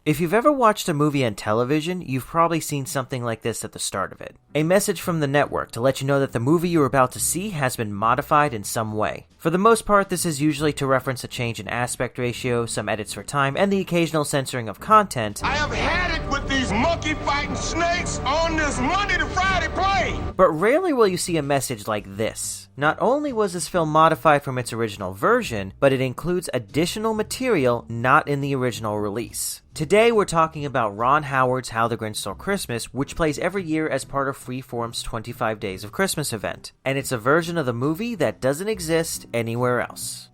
If you've ever watched a movie on television, you've probably seen something like this at the start of it. A message from the network to let you know that the movie you're about to see has been modified in some way. For the most part, this is usually to reference a change in aspect ratio, some edits for time, and the occasional censoring of content. I have had it with these monkey-fighting snakes on this Monday to Friday plane! But rarely will you see a message like this. Not only was this film modified from its original version, but it includes additional material not in the original release. Today we're talking about Ron Howard's How the Grinch Stole Christmas, which plays every year as part of Freeform's 25 Days of Christmas event. And it's a version of the movie that doesn't exist anywhere else.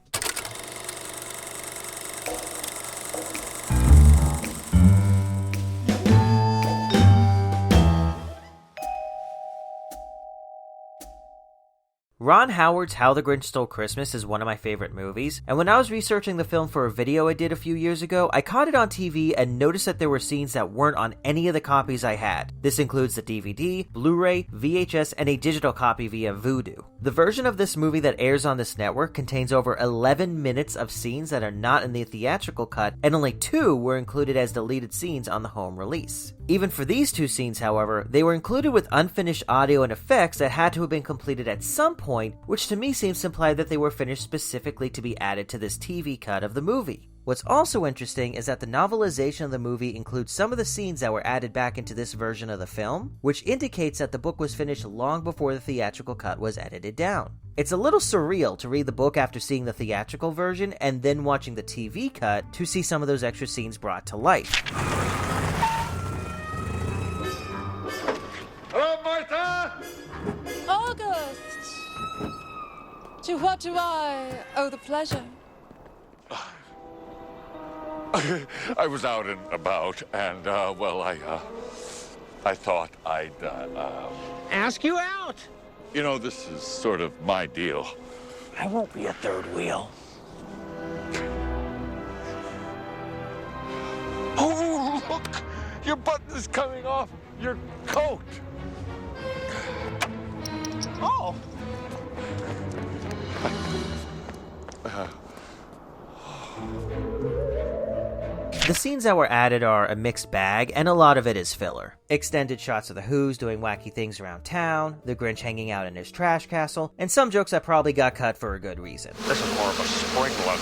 Ron Howard's How the Grinch Stole Christmas is one of my favorite movies, and when I was researching the film for a video I did a few years ago, I caught it on TV and noticed that there were scenes that weren't on any of the copies I had. This includes the DVD, Blu-ray, VHS, and a digital copy via Vudu. The version of this movie that airs on this network contains over 11 minutes of scenes that are not in the theatrical cut, and only 2 were included as deleted scenes on the home release. Even for these 2 scenes, however, they were included with unfinished audio and effects that had to have been completed at some point, which to me seems to imply that they were finished specifically to be added to this TV cut of the movie. What's also interesting is that the novelization of the movie includes some of the scenes that were added back into this version of the film, which indicates that the book was finished long before the theatrical cut was edited down. It's a little surreal to read the book after seeing the theatrical version and then watching the TV cut to see some of those extra scenes brought to life. Hello, Martha! August! To what do I owe the pleasure? I was out and about, and, I thought I'd, Ask you out. You know, this is sort of my deal. I won't be a third wheel. Oh, look! Your button is coming off your coat! Oh! The scenes that were added are a mixed bag, and a lot of it is filler. Extended shots of the Who's doing wacky things around town, the Grinch hanging out in his trash castle, and some jokes that probably got cut for a good reason. This is more of a sprinkler.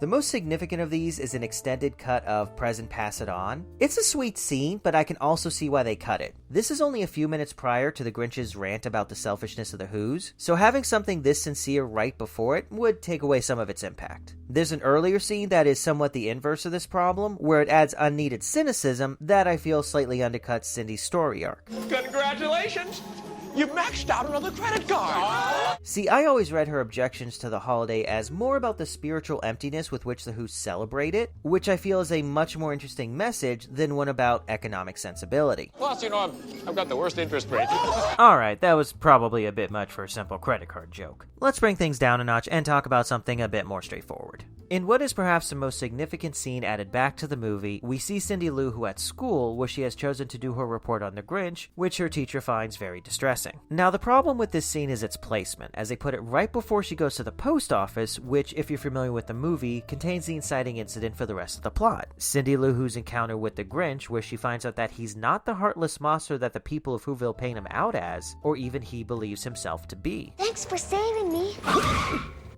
The most significant of these is an extended cut of Present Pass It On. It's a sweet scene, but I can also see why they cut it. This is only a few minutes prior to the Grinch's rant about the selfishness of the Who's, so having something this sincere right before it would take away some of its impact. There's an earlier scene that is somewhat the inverse of this problem, where it adds unneeded cynicism that I feel slightly undercuts Cindy's story arc. Congratulations! You maxed out another credit card! See, I always read her objections to the holiday as more about the spiritual emptiness with which the Who celebrate it, which I feel is a much more interesting message than one about economic sensibility. Plus, you know, I've got the worst interest rate. Alright, that was probably a bit much for a simple credit card joke. Let's bring things down a notch and talk about something a bit more straightforward. In what is perhaps the most significant scene added back to the movie, we see Cindy Lou Who at school, where she has chosen to do her report on the Grinch, which her teacher finds very distressing. Now, the problem with this scene is its placement, as they put it right before she goes to the post office, which, if you're familiar with the movie, contains the inciting incident for the rest of the plot. Cindy Lou Who's encounter with the Grinch, where she finds out that he's not the heartless monster that the people of Whoville paint him out as, or even he believes himself to be. Thanks for saving me.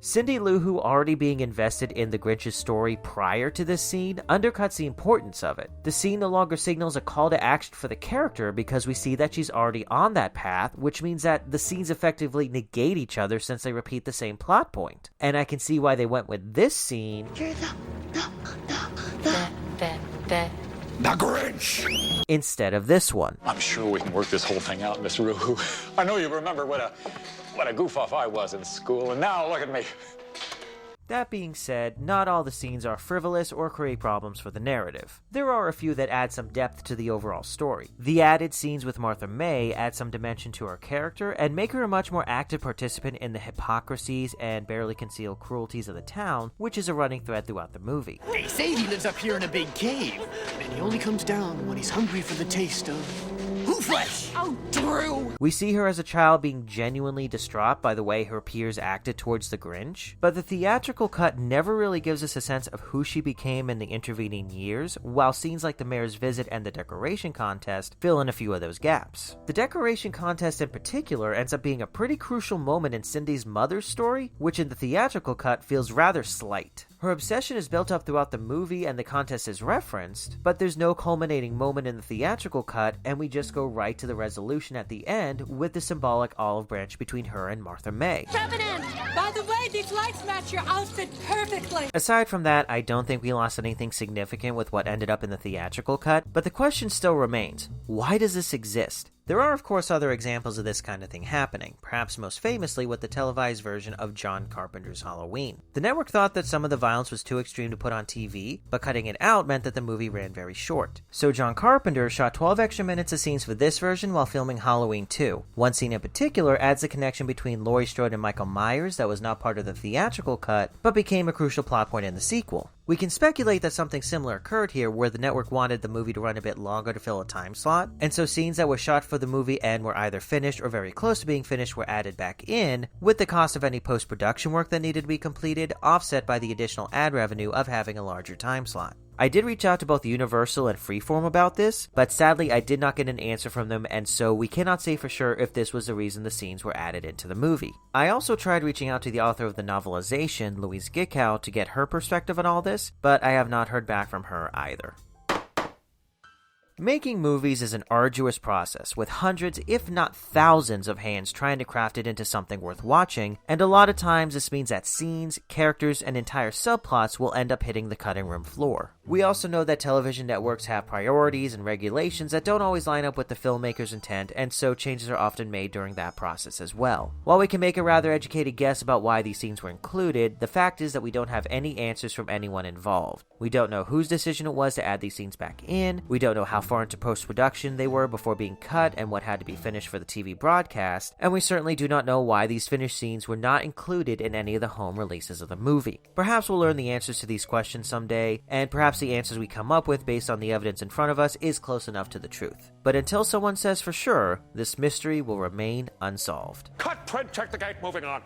Cindy Lou Who already being invested in the Grinch's story prior to this scene undercuts the importance of it. The scene no longer signals a call to action for the character because we see that she's already on that path, which means that the scenes effectively negate each other since they repeat the same plot point. And I can see why they went with this scene You're The Grinch! instead of this one. I'm sure we can work this whole thing out, Miss Roo. I know you remember what a goof-off I was in school, and now look at me. That being said, not all the scenes are frivolous or create problems for the narrative. There are a few that add some depth to the overall story. The added scenes with Martha May add some dimension to her character and make her a much more active participant in the hypocrisies and barely concealed cruelties of the town, which is a running thread throughout the movie. They say he lives up here in a big cave, and he only comes down when he's hungry for the taste of... toothless! Oh, Drew! We see her as a child being genuinely distraught by the way her peers acted towards the Grinch, but the theatrical cut never really gives us a sense of who she became in the intervening years, while scenes like the mayor's visit and the decoration contest fill in a few of those gaps. The decoration contest in particular ends up being a pretty crucial moment in Cindy's mother's story, which in the theatrical cut feels rather slight. Her obsession is built up throughout the movie and the contest is referenced, but there's no culminating moment in the theatrical cut, and we just go right to the resolution at the end with the symbolic olive branch between her and Martha May. Revenant! By the way, these lights match your outfit perfectly! Aside from that, I don't think we lost anything significant with what ended up in the theatrical cut, but the question still remains, why does this exist? There are, of course, other examples of this kind of thing happening, perhaps most famously with the televised version of John Carpenter's Halloween. The network thought that some of the violence was too extreme to put on TV, but cutting it out meant that the movie ran very short. So John Carpenter shot 12 extra minutes of scenes for this version while filming Halloween 2. One scene in particular adds a connection between Laurie Strode and Michael Myers that was not part of the theatrical cut, but became a crucial plot point in the sequel. We can speculate that something similar occurred here where the network wanted the movie to run a bit longer to fill a time slot, and so scenes that were shot for the movie end were either finished or very close to being finished were added back in, with the cost of any post-production work that needed to be completed offset by the additional ad revenue of having a larger time slot. I did reach out to both Universal and Freeform about this, but sadly I did not get an answer from them, and so we cannot say for sure if this was the reason the scenes were added into the movie. I also tried reaching out to the author of the novelization, Louise Gickow, to get her perspective on all this, but I have not heard back from her either. Making movies is an arduous process, with hundreds, if not thousands, of hands trying to craft it into something worth watching, and a lot of times this means that scenes, characters, and entire subplots will end up hitting the cutting room floor. We also know that television networks have priorities and regulations that don't always line up with the filmmaker's intent, and so changes are often made during that process as well. While we can make a rather educated guess about why these scenes were included, the fact is that we don't have any answers from anyone involved. We don't know whose decision it was to add these scenes back in, we don't know how far into post-production they were before being cut and what had to be finished for the TV broadcast, and we certainly do not know why these finished scenes were not included in any of the home releases of the movie. Perhaps we'll learn the answers to these questions someday, and perhaps the answers we come up with based on the evidence in front of us is close enough to the truth. But until someone says for sure, this mystery will remain unsolved. Cut, print, check the gate, moving on.